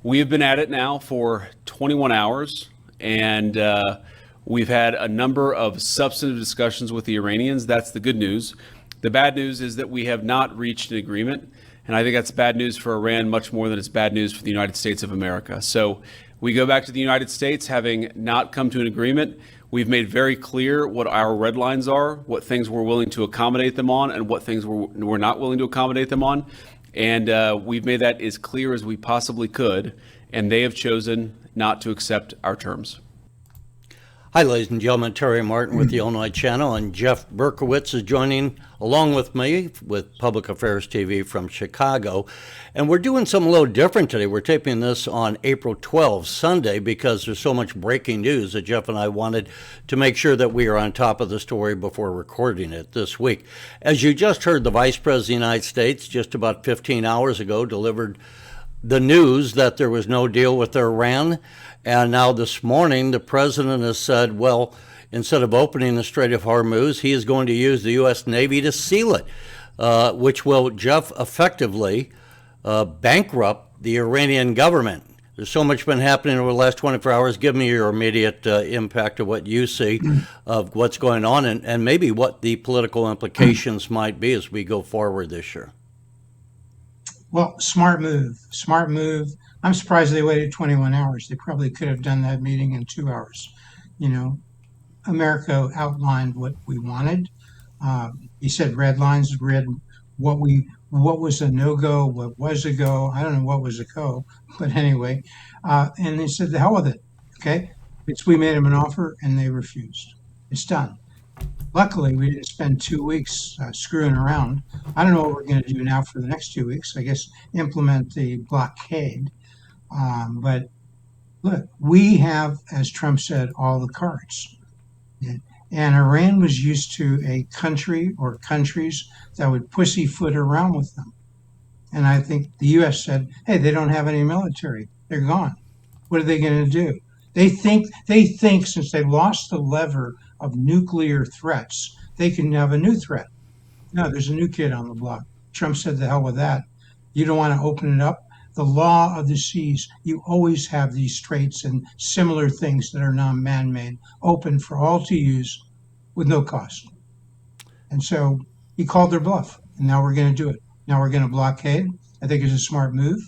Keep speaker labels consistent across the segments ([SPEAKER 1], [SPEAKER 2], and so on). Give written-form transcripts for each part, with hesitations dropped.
[SPEAKER 1] We have been at it now for 21 hours, and we've had a number of substantive discussions with the Iranians. That's the good news. The bad news is that we have not reached an agreement, and I think that's bad news for Iran much more than it's bad news for the United States of America. So we go back to the United States having not come to an agreement. We've made very clear what our red lines are, what things we're willing to accommodate them on, and what things we're not willing to accommodate them on. And we've made that as clear as we possibly could, and they have chosen not to accept our terms.
[SPEAKER 2] Hi, ladies and gentlemen. Terry Martin with the Illinois Channel, and Jeff Berkowitz is joining along with me with Public Affairs TV from Chicago. And we're doing something a little different today. We're taping this on April 12th, Sunday, because there's so much breaking news that Jeff and I wanted to make sure that we are on top of the story before recording it this week. As you just heard, the Vice President of the United States just about 15 hours ago delivered the news that there was no deal with Iran. And now this morning, the president has said, well, instead of opening the Strait of Hormuz, he is going to use the U.S. Navy to seal it, which will, Jeff, effectively bankrupt the Iranian government. There's so much been happening over the last 24 hours. Give me your immediate impact of what you see of what's going on and maybe what the political implications might be as we go forward this year.
[SPEAKER 3] Well, smart move. I'm surprised they waited 21 hours. They probably could have done that meeting in 2 hours. You know, America outlined what we wanted. He said red lines, read what was a no-go, what was a go. I don't know what was a go, but anyway. And they said, the hell with it, okay? We made them an offer and they refused. It's done. Luckily, we didn't spend 2 weeks screwing around. I don't know what we're going to do now for the next 2 weeks. I guess implement the blockade. But look, we have, as Trump said, all the cards. And Iran was used to a country or countries that would pussyfoot around with them. And I think the U.S. said, hey, they don't have any military. They're gone. What are they going to do? They think since they lost the lever of nuclear threats, they can have a new threat. No, there's a new kid on the block. Trump said, the hell with that. You don't want to open it up. The law of the seas, you always have these straits and similar things that are non-man-made open for all to use with no cost. And so he called their bluff, and now we're going to do it. Now we're going to blockade. I think it's a smart move.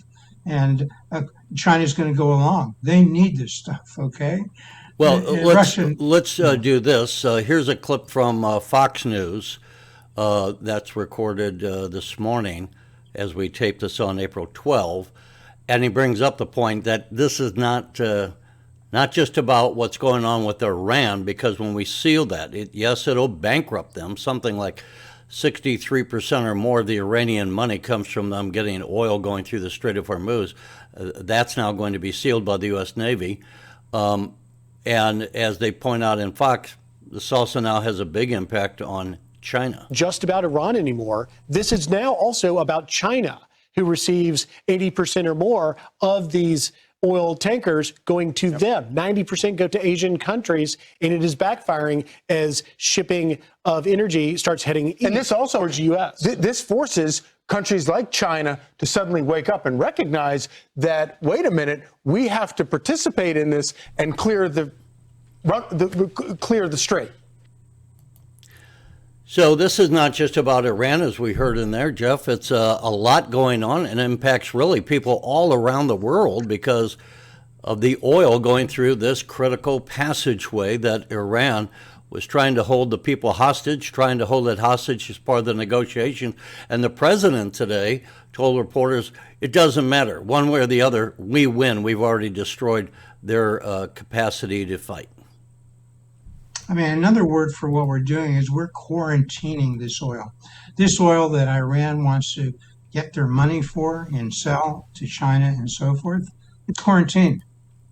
[SPEAKER 3] And China's going to go along. They need this stuff, okay?
[SPEAKER 2] Well, let's do this. Here's a clip from Fox News that's recorded this morning as we tape this on April 12th. And he brings up the point that this is not just about what's going on with Iran, because when we seal that, yes, it'll bankrupt them. Something like 63% or more of the Iranian money comes from them getting oil going through the Strait of Hormuz. That's now going to be sealed by the U.S. Navy. And as they point out in Fox, this also now has a big impact on China.
[SPEAKER 4] Just about Iran anymore. This is now also about China, who receives 80% or more of these oil tankers going to them. 90% go to Asian countries, and it is backfiring as shipping of energy starts heading east.
[SPEAKER 5] And this also
[SPEAKER 4] towards the U.S.
[SPEAKER 5] This forces countries like China to suddenly wake up and recognize that, wait a minute, we have to participate in this and clear the strait.
[SPEAKER 2] So this is not just about Iran, as we heard in there, Jeff. It's a lot going on and impacts really people all around the world because of the oil going through this critical passageway that Iran was trying to hold the people hostage, trying to hold it hostage as part of the negotiation. And the president today told reporters, it doesn't matter. One way or the other, we win. We've already destroyed their capacity to fight.
[SPEAKER 3] I mean, another word for what we're doing is we're quarantining this oil. This oil that Iran wants to get their money for and sell to China and so forth, it's quarantined.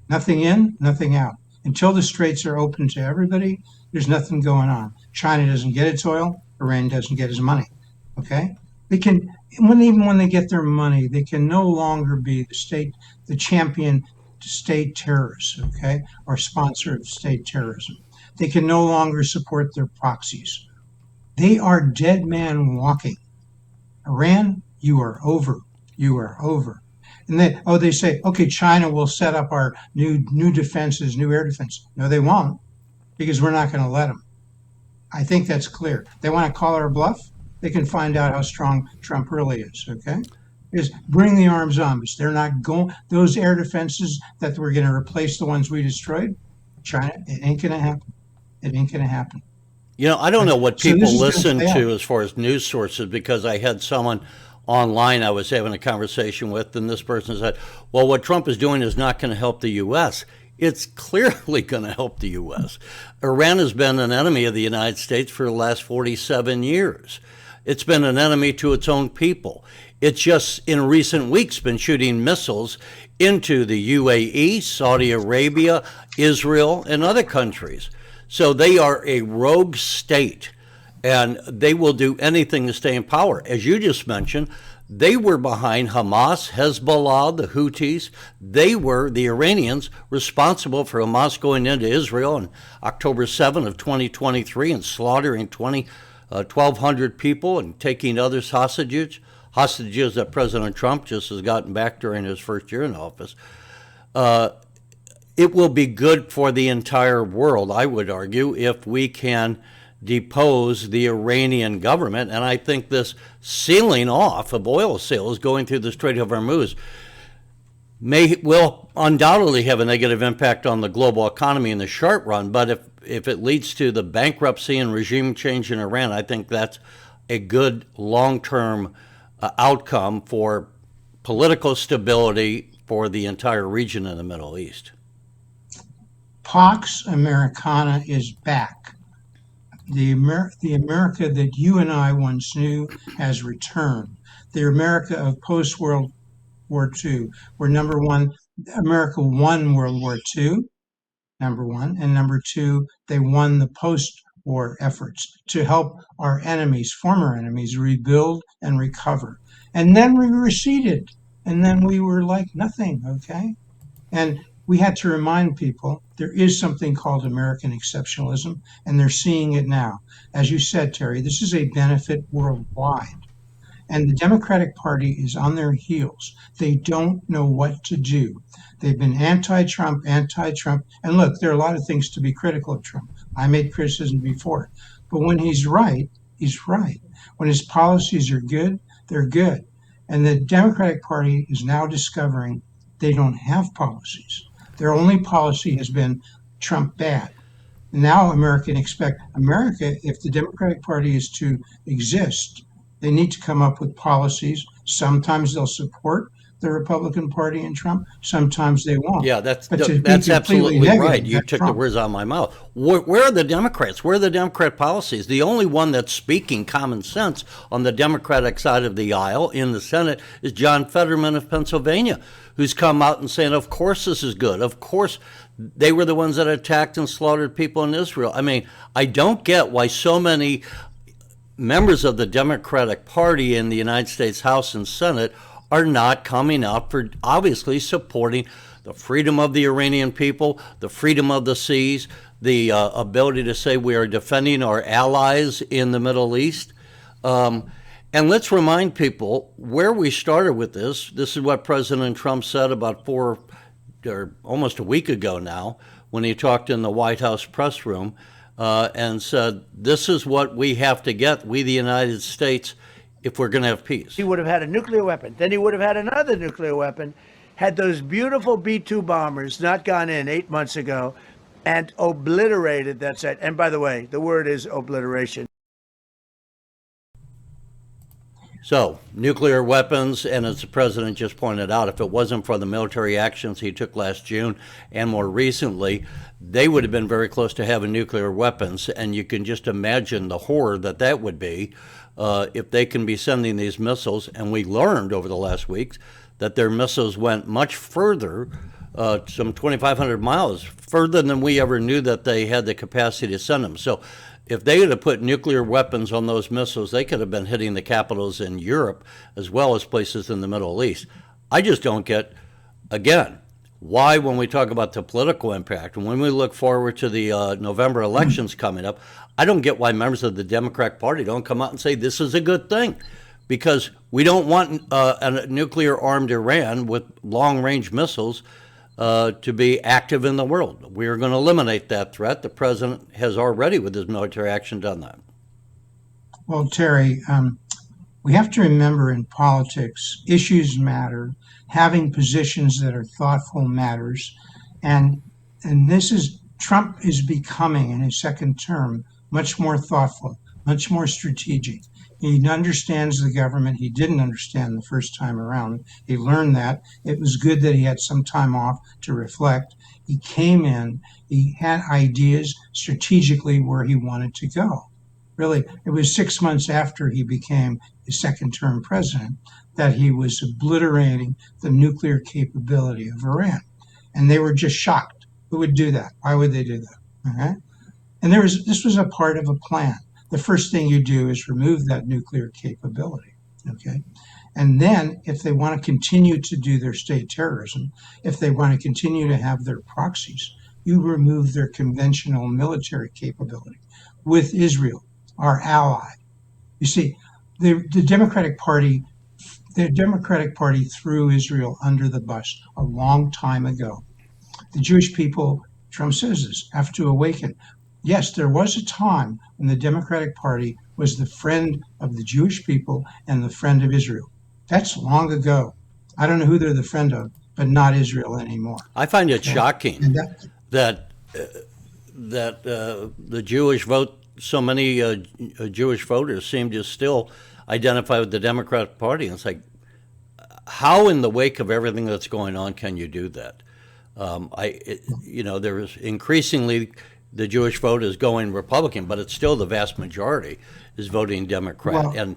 [SPEAKER 3] Nothing in, nothing out. Until the straits are open to everybody, there's nothing going on. China doesn't get its oil, Iran doesn't get his money, okay? They can, even when they get their money, they can no longer be the champion state terrorists, okay, or sponsor of state terrorism. They can no longer support their proxies. They are dead man walking. Iran, you are over. You are over. And they say, okay, China will set up our new defenses, new air defense. No, they won't, because we're not going to let them. I think that's clear. They want to call our bluff. They can find out how strong Trump really is. Okay, is bring the armed zombies. They're not going. Those air defenses that were going to replace the ones we destroyed, China. It ain't going to happen. It ain't going to happen.
[SPEAKER 2] You know, I don't know what
[SPEAKER 3] So this
[SPEAKER 2] people
[SPEAKER 3] is gonna
[SPEAKER 2] listen
[SPEAKER 3] fail.
[SPEAKER 2] to as far as news sources, because I had someone online I was having a conversation with, and this person said, well, what Trump is doing is not going to help the U.S. It's clearly going to help the U.S. Iran has been an enemy of the United States for the last 47 years. It's been an enemy to its own people. It's just in recent weeks been shooting missiles into the UAE, Saudi Arabia, Israel, and other countries. So they are a rogue state, and they will do anything to stay in power. As you just mentioned, they were behind Hamas, Hezbollah, the Houthis. They were, the Iranians, responsible for Hamas going into Israel on October 7 of 2023 and slaughtering 1,200 people and taking others hostages that President Trump just has gotten back during his first year in office. It will be good for the entire world, I would argue, if we can depose the Iranian government. And I think this sealing off of oil sales going through the Strait of Hormuz will undoubtedly have a negative impact on the global economy in the short run. But if it leads to the bankruptcy and regime change in Iran, I think that's a good long-term outcome for political stability for the entire region in the Middle East.
[SPEAKER 3] Pax Americana is back. The America that you and I once knew has returned. The America of post-World War II, where number one, America won World War II, number one, and number two, they won the post-war efforts to help our enemies, former enemies, rebuild and recover. And then we receded, and then we were like nothing, okay? And we had to remind people there is something called American exceptionalism, and they're seeing it now. As you said, Terry, this is a benefit worldwide. And the Democratic Party is on their heels. They don't know what to do. They've been anti-Trump. And look, there are a lot of things to be critical of Trump. I made criticism before. But when he's right, he's right. When his policies are good, they're good. And the Democratic Party is now discovering they don't have policies. Their only policy has been Trump bad. Now America can expect America, if the Democratic Party is to exist, they need to come up with policies. Sometimes they'll support the Republican Party and Trump. Sometimes they won't.
[SPEAKER 2] Yeah, that's
[SPEAKER 3] But to be
[SPEAKER 2] that's
[SPEAKER 3] completely
[SPEAKER 2] absolutely
[SPEAKER 3] negative,
[SPEAKER 2] right. You
[SPEAKER 3] that's
[SPEAKER 2] took the
[SPEAKER 3] wrong.
[SPEAKER 2] words out of my mouth. Where are the Democrats? Where are the Democrat policies? The only one that's speaking common sense on the Democratic side of the aisle in the Senate is John Fetterman of Pennsylvania, who's come out and saying, of course this is good. Of course they were the ones that attacked and slaughtered people in Israel. I mean, I don't get why so many members of the Democratic Party in the United States House and Senate are not coming out for obviously supporting the freedom of the Iranian people, the freedom of the seas, the ability to say we are defending our allies in the Middle East. And let's remind people where we started with this. This is what President Trump said about almost a week ago now, when he talked in the White House press room and said, this is what we have to get, we the United States, if we're going to have peace.
[SPEAKER 6] He would have had a nuclear weapon. Then he would have had another nuclear weapon had those beautiful B-2 bombers not gone in 8 months ago and obliterated that site. And by the way, the word is obliteration.
[SPEAKER 2] So, nuclear weapons, and as the president just pointed out, if it wasn't for the military actions he took last June and more recently, they would have been very close to having nuclear weapons. And you can just imagine the horror that would be if they can be sending these missiles. And we learned over the last weeks that their missiles went much further, some 2,500 miles, further than we ever knew that they had the capacity to send them. So if they had put nuclear weapons on those missiles, they could have been hitting the capitals in Europe as well as places in the Middle East. I just don't get, again, why when we talk about the political impact, and when we look forward to the November elections coming up, I don't get why members of the Democratic Party don't come out and say this is a good thing because we don't want a nuclear-armed Iran with long-range missiles to be active in the world. We are going to eliminate that threat. The president has already, with his military action, done that.
[SPEAKER 3] Well, Terry, we have to remember in politics, issues matter. Having positions that are thoughtful matters, and this is Trump is becoming in his second term much more thoughtful, much more strategic. He understands the government. He didn't understand the first time around. He learned that. It was good that he had some time off to reflect. He came in, he had ideas strategically where he wanted to go. Really, it was 6 months after he became the second term president that he was obliterating the nuclear capability of Iran. And they were just shocked. Who would do that? Why would they do that? Okay? And this was a part of a plan. The first thing you do is remove that nuclear capability. Okay? And then if they want to continue to do their state terrorism, if they want to continue to have their proxies, you remove their conventional military capability with Israel, our ally. You see, the Democratic Party threw Israel under the bus a long time ago. The Jewish people, Trump says this, have to awaken. Yes, there was a time when the Democratic Party was the friend of the Jewish people and the friend of Israel. That's long ago. I don't know who they're the friend of, but not Israel anymore.
[SPEAKER 2] I find it shocking
[SPEAKER 3] And
[SPEAKER 2] that the Jewish vote, so many Jewish voters seem to still identify with the Democratic Party. And it's like, how in the wake of everything that's going on can you do that? There is increasingly the Jewish vote is going Republican, but it's still the vast majority is voting Democrat. As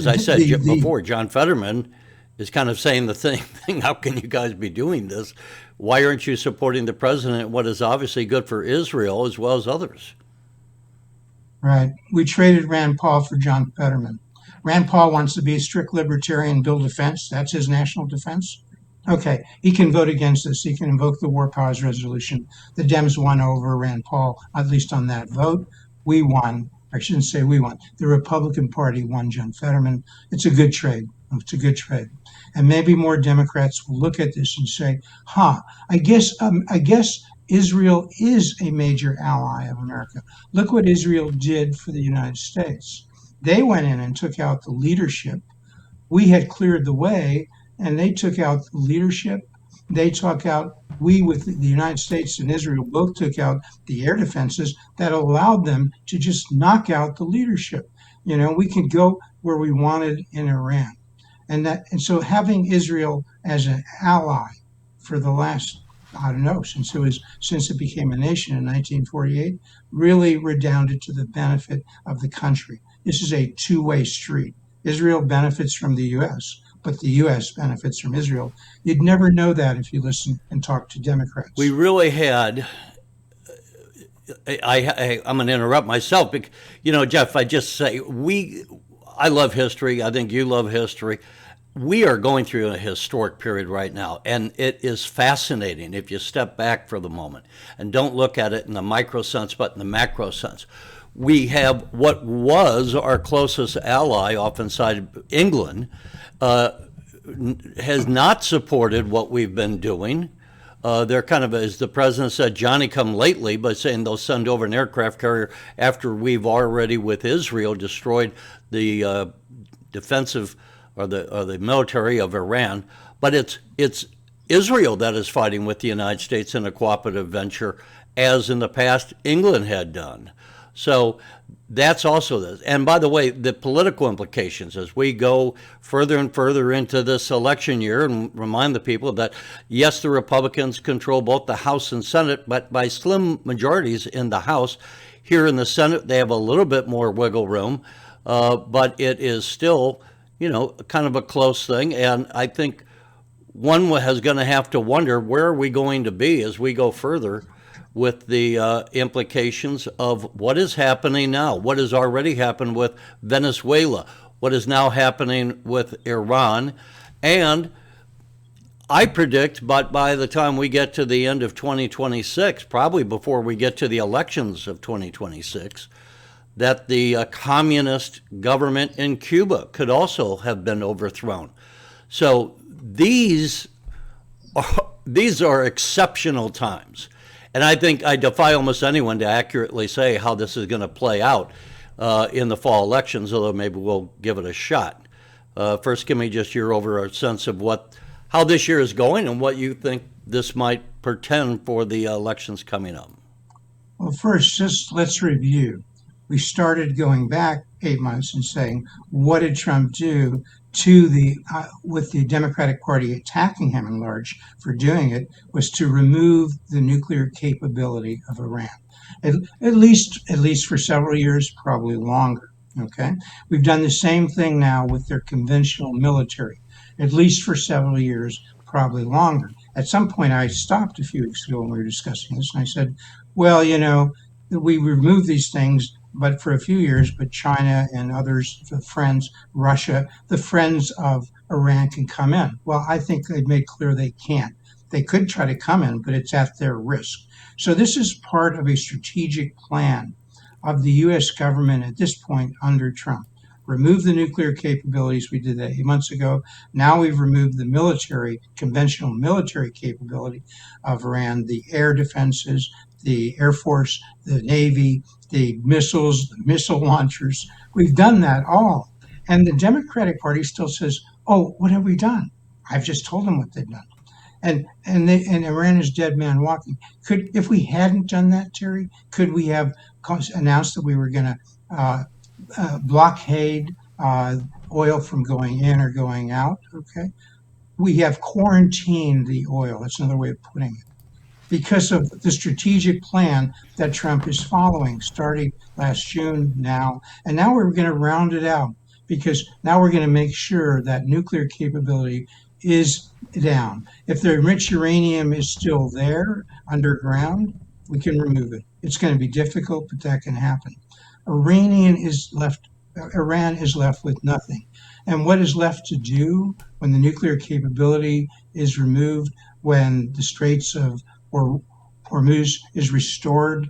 [SPEAKER 2] I said before, John Fetterman is kind of saying the same thing. How can you guys be doing this? Why aren't you supporting the president? What is obviously good for Israel as well as others?
[SPEAKER 3] Right. We traded Rand Paul for John Fetterman. Rand Paul wants to be a strict libertarian, build defense. That's his national defense. Okay, he can vote against this. He can invoke the War Powers Resolution. The Dems won over Rand Paul, at least on that vote. We won. I shouldn't say we won. The Republican Party won John Fetterman. It's a good trade. It's a good trade. And maybe more Democrats will look at this and say, I guess Israel is a major ally of America. Look what Israel did for the United States. They went in and took out the leadership. We had cleared the way, and they took out the leadership. They took out, we with the United States and Israel both took out the air defenses that allowed them to just knock out the leadership. We could go where we wanted in Iran. And so having Israel as an ally for the last, I don't know, since it became a nation in 1948, really redounded to the benefit of the country. This is a two-way street. Israel benefits from the U.S., but the U.S. benefits from Israel. You'd never know that if you listen and talk to Democrats.
[SPEAKER 2] We really had. I'm going to interrupt myself, because, Jeff, I just say I love history. I think you love history. We are going through a historic period right now, and it is fascinating if you step back for the moment and don't look at it in the micro sense, but in the macro sense. We have what was our closest ally off inside England, has not supported what we've been doing. They're kind of, as the president said, Johnny come lately, by saying they'll send over an aircraft carrier after we've already, with Israel, destroyed the defensive or the military of Iran. But it's Israel that is fighting with the United States in a cooperative venture, as in the past England had done. So that's also this. And by the way, the political implications as we go further and further into this election year, and remind the people that, yes, the Republicans control both the House and Senate, but by slim majorities in the House. Here in the Senate, they have a little bit more wiggle room, but it is still, kind of a close thing. And I think one is going to have to wonder, where are we going to be as we go further with the implications of what is happening now, what has already happened with Venezuela, what is now happening with Iran. And I predict, but by the time we get to the end of 2026, probably before we get to the elections of 2026, that the communist government in Cuba could also have been overthrown. So these are exceptional times. And I think I defy almost anyone to accurately say how this is going to play out in the fall elections, although maybe we'll give it a shot. First, give me just your overall sense of how this year is going and what you think this might portend for the elections coming up.
[SPEAKER 3] Well, first, just let's review. We started going back 8 months and saying, what did Trump do to with the Democratic Party attacking him in large for doing it, was to remove the nuclear capability of Iran. At least for several years, probably longer. Okay, we've done the same thing now with their conventional military, at least for several years, probably longer. At some point, I stopped a few weeks ago when we were discussing this, and I said, well, we removed these things, but for a few years, but China and others, the friends, Russia, the friends of Iran can come in. Well, I think they've made clear they can't. They could try to come in, but it's at their risk. So this is part of a strategic plan of the U.S. government at this point under Trump. Remove the nuclear capabilities. We did that 8 months ago. Now we've removed the conventional military capability of Iran, the air defenses, the Air Force, the Navy, the missiles, the missile launchers. We've done that all. And the Democratic Party still says, oh, what have we done? I've just told them what they've done. And Iran is dead man walking. If we hadn't done that, Terry, could we have announced that we were going to blockade oil from going in or going out? Okay, we have quarantined the oil. That's another way of putting it, because of the strategic plan that Trump is following, starting last June now. And now we're going to round it out, because now we're going to make sure that nuclear capability is down. If the enriched uranium is still there underground, we can remove it. It's going to be difficult, but that can happen. Iran is left with nothing. And what is left to do when the nuclear capability is removed, when the Straits of Hormuz is restored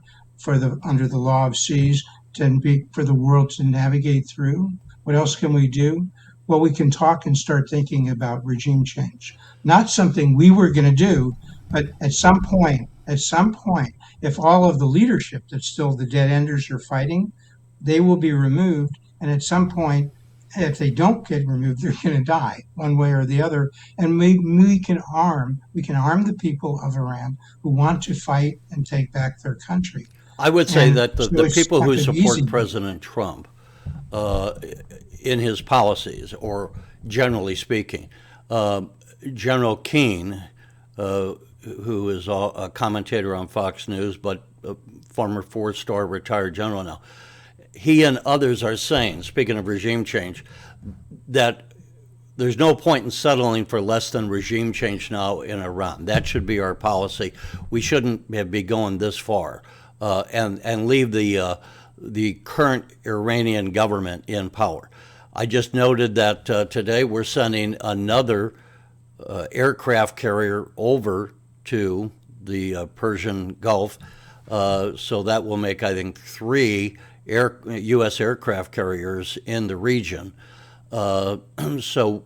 [SPEAKER 3] under the law of seas for the world to navigate through? What else can we do? Well, we can talk and start thinking about regime change. Not something we were going to do, but at some point, if all of the leadership that's still the dead enders are fighting, they will be removed. And at some point, if they don't get removed, they're going to die one way or the other. And we can arm the people of Iran who want to fight and take back their country.
[SPEAKER 2] I would say that the people who support President Trump in his policies, or generally speaking, General Keane, who is a commentator on Fox News, but a former four-star retired general now, he and others are saying, speaking of regime change, that there's no point in settling for less than regime change now in Iran. That should be our policy. We shouldn't be going this far and leave the current Iranian government in power. I just noted that today we're sending another aircraft carrier over to the Persian Gulf. So that will make, I think, 3 U.S. aircraft carriers in the region. So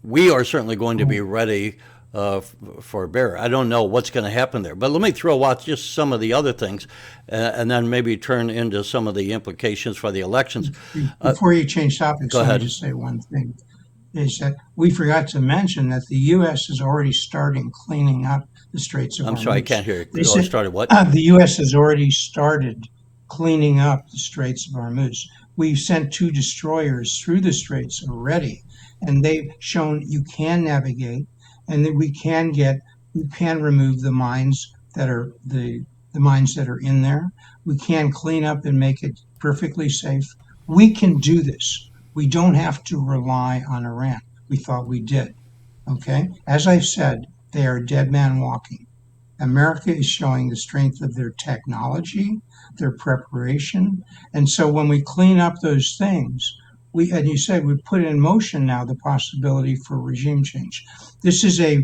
[SPEAKER 2] we are certainly going to be ready for bear. I don't know what's going to happen there, but let me throw out just some of the other things and then maybe turn into some of the implications for the elections.
[SPEAKER 3] Before you change topics, let me just say one thing, is that we forgot to mention that the U.S. is already starting cleaning up the Straits of Hormuz.
[SPEAKER 2] I'm sorry, I can't hear you. Started what?
[SPEAKER 3] The U.S. has already started cleaning up the Straits of Hormuz. We've sent 2 destroyers through the Straits already, and they've shown you can navigate, and that we can remove the mines that are the mines that are in there. We can clean up and make it perfectly safe. We can do this. We don't have to rely on Iran. We thought we did. Okay? As I said, they are dead man walking. America is showing the strength of their technology, their preparation. And so when we clean up those things, and you said we put in motion now the possibility for regime change. This is a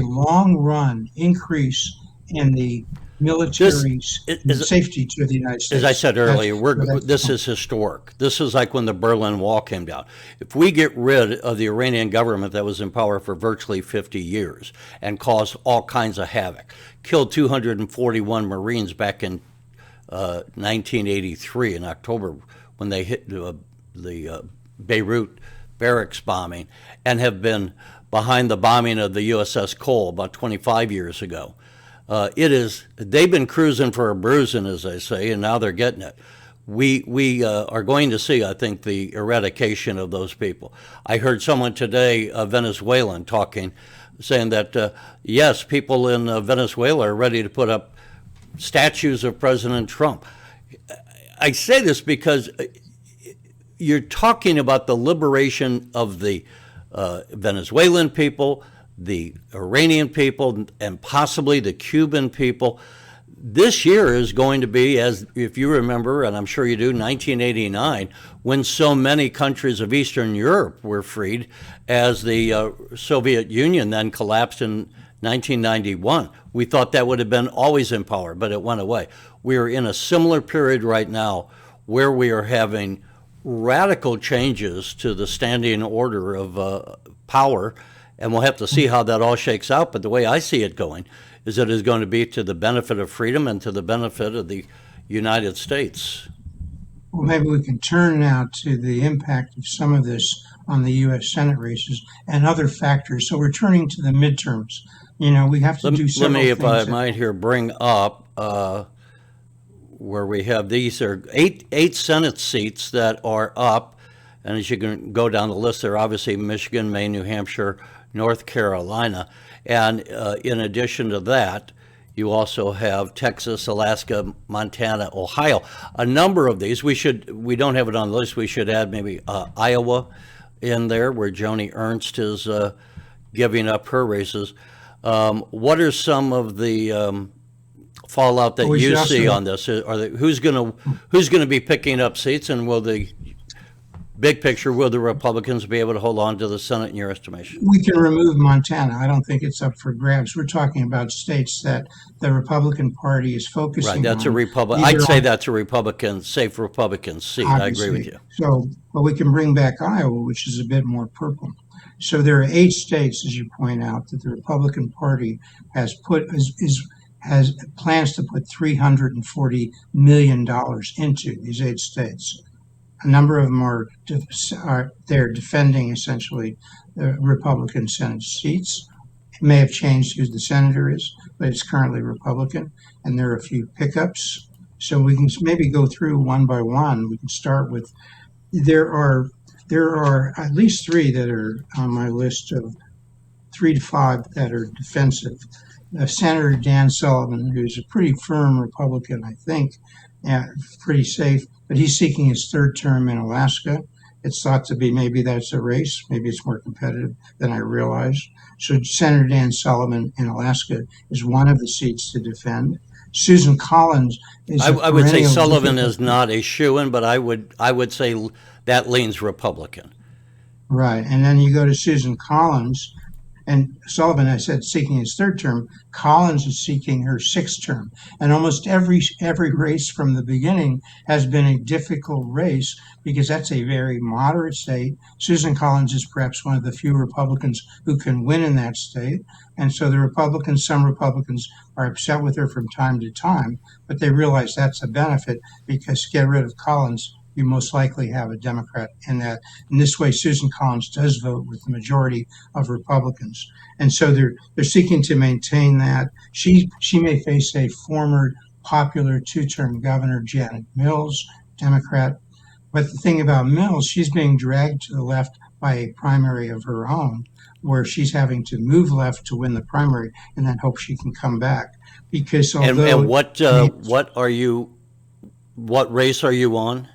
[SPEAKER 3] long run increase in the military
[SPEAKER 2] is-
[SPEAKER 3] safety to the United States.
[SPEAKER 2] As I said earlier,
[SPEAKER 3] That's
[SPEAKER 2] this is historic. This is like when the Berlin Wall came down. If we get rid of the Iranian government that was in power for virtually 50 years and caused all kinds of havoc, killed 241 Marines back in 1983 in October when they hit the Beirut barracks bombing, and have been behind the bombing of the USS Cole about 25 years ago. They've been cruising for a bruising, as they say, and now they're getting it. We are going to see, I think, the eradication of those people. I heard someone today, a Venezuelan, saying that, yes, people in Venezuela are ready to put up statues of President Trump. I say this because you're talking about the liberation of the Venezuelan people, the Iranian people, and possibly the Cuban people. This year is going to be, as if you remember, and I'm sure you do, 1989, when so many countries of Eastern Europe were freed, as the Soviet Union then collapsed in 1991. We thought that would have been always in power, but it went away. We are in a similar period right now where we are having radical changes to the standing order of power, and we'll have to see how that all shakes out. But the way I see it going is it is going to be to the benefit of freedom and to the benefit of the United States.
[SPEAKER 3] Well, maybe we can turn now to the impact of some of this on the U.S. Senate races and other factors. So we're turning to the midterms. You know, we have to do several
[SPEAKER 2] things. Let me, if I
[SPEAKER 3] things.
[SPEAKER 2] might here, bring up where we have these are eight Senate seats that are up. And as you can go down the list, they're obviously Michigan, Maine, New Hampshire, North Carolina. And in addition to that, you also have Texas, Alaska, Montana, Ohio. A number of these, we don't have it on the list. We should add maybe Iowa in there, where Joni Ernst is giving up her races. What are some of the fallout that you see on this? Who's going to be picking up seats, and will the big picture, will the Republicans be able to hold on to the Senate in your estimation?
[SPEAKER 3] We can remove Montana. I don't think it's up for grabs. We're talking about states that the Republican Party is focusing on.
[SPEAKER 2] Right, that's a Republican. I'd say that's a Republican, safe Republican seat.
[SPEAKER 3] Obviously.
[SPEAKER 2] I agree with you.
[SPEAKER 3] So, but we can bring back Iowa, which is a bit more purple. So there are 8 states, as you point out, that the Republican Party has has plans to put $340 million into these 8 states. A number of them are they're defending essentially the Republican Senate seats. It may have changed who the senator is, but it's currently Republican, and there are a few pickups. So we can maybe go through one by one. We can start with there are at least 3 that are on my list of 3 to 5 that are defensive. Senator Dan Sullivan, who's a pretty firm Republican, I think, pretty safe, but he's seeking his 3rd term in Alaska. It's thought to be maybe that's a race. Maybe it's more competitive than I realized. So Senator Dan Sullivan in Alaska is one of the seats to defend. Susan Collins is.
[SPEAKER 2] I would say Sullivan is not a shoo-in, but I would say that leans Republican.
[SPEAKER 3] Right, and then you go to Susan Collins, and Sullivan, I said, seeking his 3rd term. Collins is seeking her 6th term. And almost every race from the beginning has been a difficult race because that's a very moderate state. Susan Collins is perhaps one of the few Republicans who can win in that state. And so some Republicans are upset with her from time to time, but they realize that's a benefit because get rid of Collins, you most likely have a Democrat in that. In this way, Susan Collins does vote with the majority of Republicans. And so they're seeking to maintain that. She may face a former popular 2-term governor, Janet Mills, Democrat. But the thing about Mills, she's being dragged to the left by a primary of her own, where she's having to move left to win the primary and then hope she can come back. Because although
[SPEAKER 2] and what race are you on?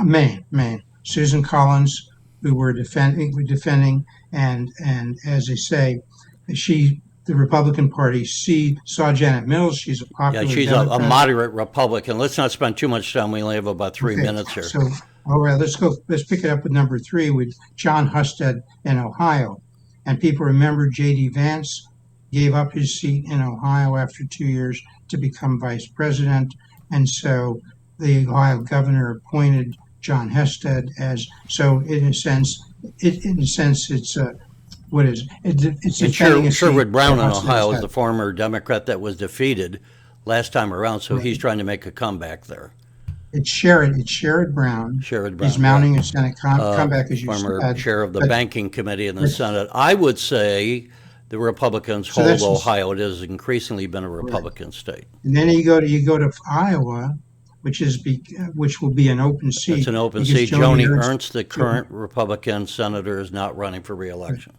[SPEAKER 3] Maine. Susan Collins, who we're defending, and as I say, the Republican Party saw Janet Mills. She's a popular.
[SPEAKER 2] Yeah, she's a moderate Republican. Let's not spend too much time. We only have about 3 minutes here.
[SPEAKER 3] So, all right, let's pick it up with number 3 with John Husted in Ohio, and people remember J.D. Vance gave up his seat in Ohio after 2 years to become vice president. And so the Ohio governor appointed John Hested as, so in a sense, it's what is it? It's
[SPEAKER 2] And
[SPEAKER 3] defending a seat
[SPEAKER 2] Sherwood Brown in
[SPEAKER 3] that Hested
[SPEAKER 2] Ohio is
[SPEAKER 3] had.
[SPEAKER 2] the former Democrat that was defeated last time around, so he's trying to make a comeback there.
[SPEAKER 3] It's Sherrod Brown.
[SPEAKER 2] Sherrod Brown,
[SPEAKER 3] He's mounting a Senate comeback, as you
[SPEAKER 2] Former
[SPEAKER 3] said.
[SPEAKER 2] chair of the
[SPEAKER 3] but-
[SPEAKER 2] banking committee in the Senate. I would say the Republicans
[SPEAKER 3] So
[SPEAKER 2] hold
[SPEAKER 3] that's just-
[SPEAKER 2] Ohio. It has increasingly been a Republican state.
[SPEAKER 3] And then you go to Iowa, which will be an open seat.
[SPEAKER 2] It's an open
[SPEAKER 3] because
[SPEAKER 2] seat. Joni
[SPEAKER 3] Ernst,
[SPEAKER 2] Ernst, the current Republican senator, is not running for reelection.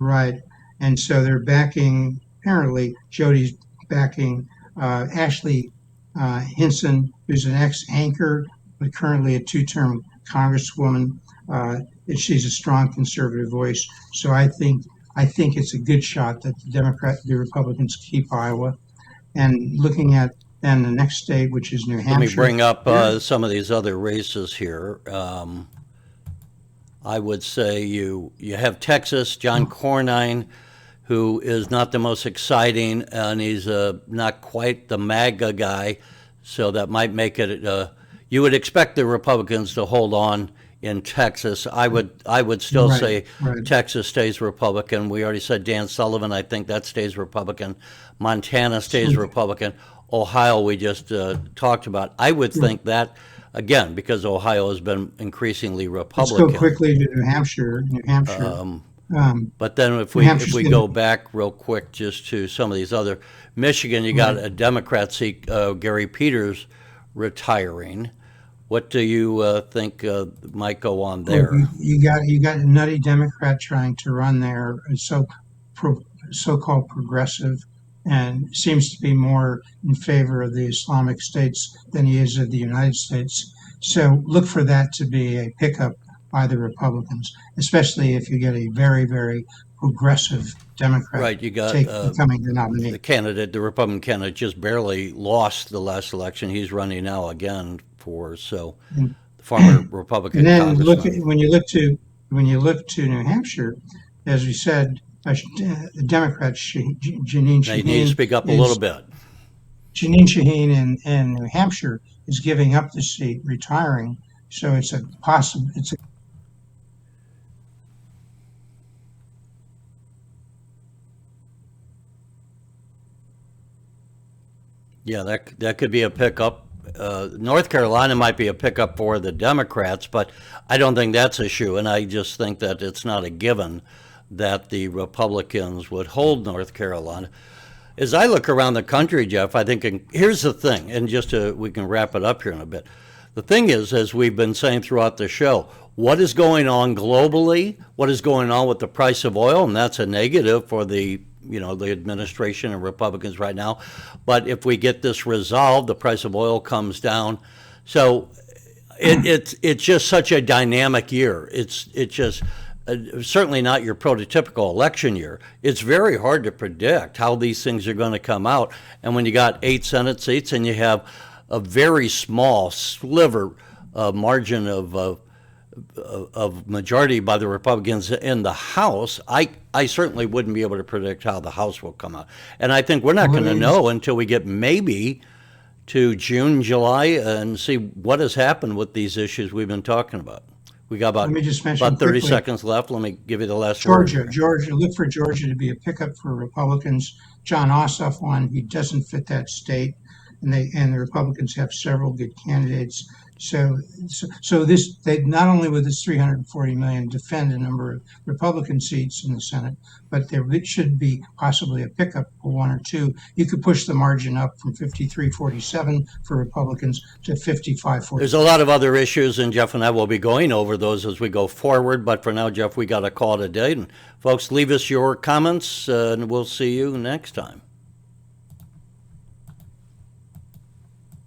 [SPEAKER 3] right? And so they're backing. Apparently, Jody's backing Ashley Hinson, who's an ex-anchor but currently a two-term congresswoman. She's a strong conservative voice. So I think it's a good shot that the Republicans keep Iowa. And looking at then the next state, which is New Hampshire.
[SPEAKER 2] Let me bring up some of these other races here. I would say you have Texas, John Cornyn, who is not the most exciting, and he's not quite the MAGA guy, so that might make it. You would expect the Republicans to hold on in Texas. I would still say
[SPEAKER 3] right.
[SPEAKER 2] Texas stays Republican. We already said Dan Sullivan. I think that stays Republican. Montana stays Republican. Ohio, we just talked about. I would think that, again, because Ohio has been increasingly Republican.
[SPEAKER 3] Let's go quickly to New Hampshire.
[SPEAKER 2] But then if we go back real quick just to some of these other, Michigan, you got a Democrat seat, Gary Peters retiring. What do you think might go on there?
[SPEAKER 3] You got a nutty Democrat trying to run there, so-called progressive, and seems to be more in favor of the Islamic states than he is of the United States. So look for that to be a pickup by the Republicans, especially if you get a very, very progressive Democrat
[SPEAKER 2] Right, you got
[SPEAKER 3] becoming the nominee.
[SPEAKER 2] The Republican candidate just barely lost the last election. He's running now again the former Republican
[SPEAKER 3] And then
[SPEAKER 2] congressman.
[SPEAKER 3] when you look to New Hampshire, as we said, the Democrat Janine
[SPEAKER 2] They need to speak up a little bit.
[SPEAKER 3] Janine Shaheen in New Hampshire is giving up the seat, retiring. So it's a possible.
[SPEAKER 2] Yeah, that could be a pickup. North Carolina might be a pickup for the Democrats, but I don't think that's a shoe. And I just think that it's not a given that the Republicans would hold North Carolina. As I look around the country, Jeff, I think here's the thing, and we can wrap it up here in a bit. The thing is, as we've been saying throughout the show, what is going on globally? What is going on with the price of oil? And that's a negative for the administration and Republicans right now. But if we get this resolved, the price of oil comes down. So it's just such a dynamic year. It's just certainly not your prototypical election year. It's very hard to predict how these things are going to come out. And when you got 8 Senate seats and you have a very small sliver margin of majority by the Republicans in the House, I certainly wouldn't be able to predict how the House will come out. And I think we're not going to know until we get maybe to June, July, and see what has happened with these issues we've been talking about. We got about 30
[SPEAKER 3] quickly,
[SPEAKER 2] seconds left. Let me give you the last word.
[SPEAKER 3] Georgia, look for Georgia to be a pickup for Republicans. John Ossoff won. He doesn't fit that state, and the Republicans have several good candidates. So they not only with this 340 million defend a number of Republican seats in the Senate, but there should be possibly a pickup for 1 or 2. You could push the margin up from 53-47 for Republicans to 55-40.
[SPEAKER 2] There's a lot of other issues, and Jeff and I will be going over those as we go forward. But for now, Jeff, we got to call it a day. And folks, leave us your comments, and we'll see you next time.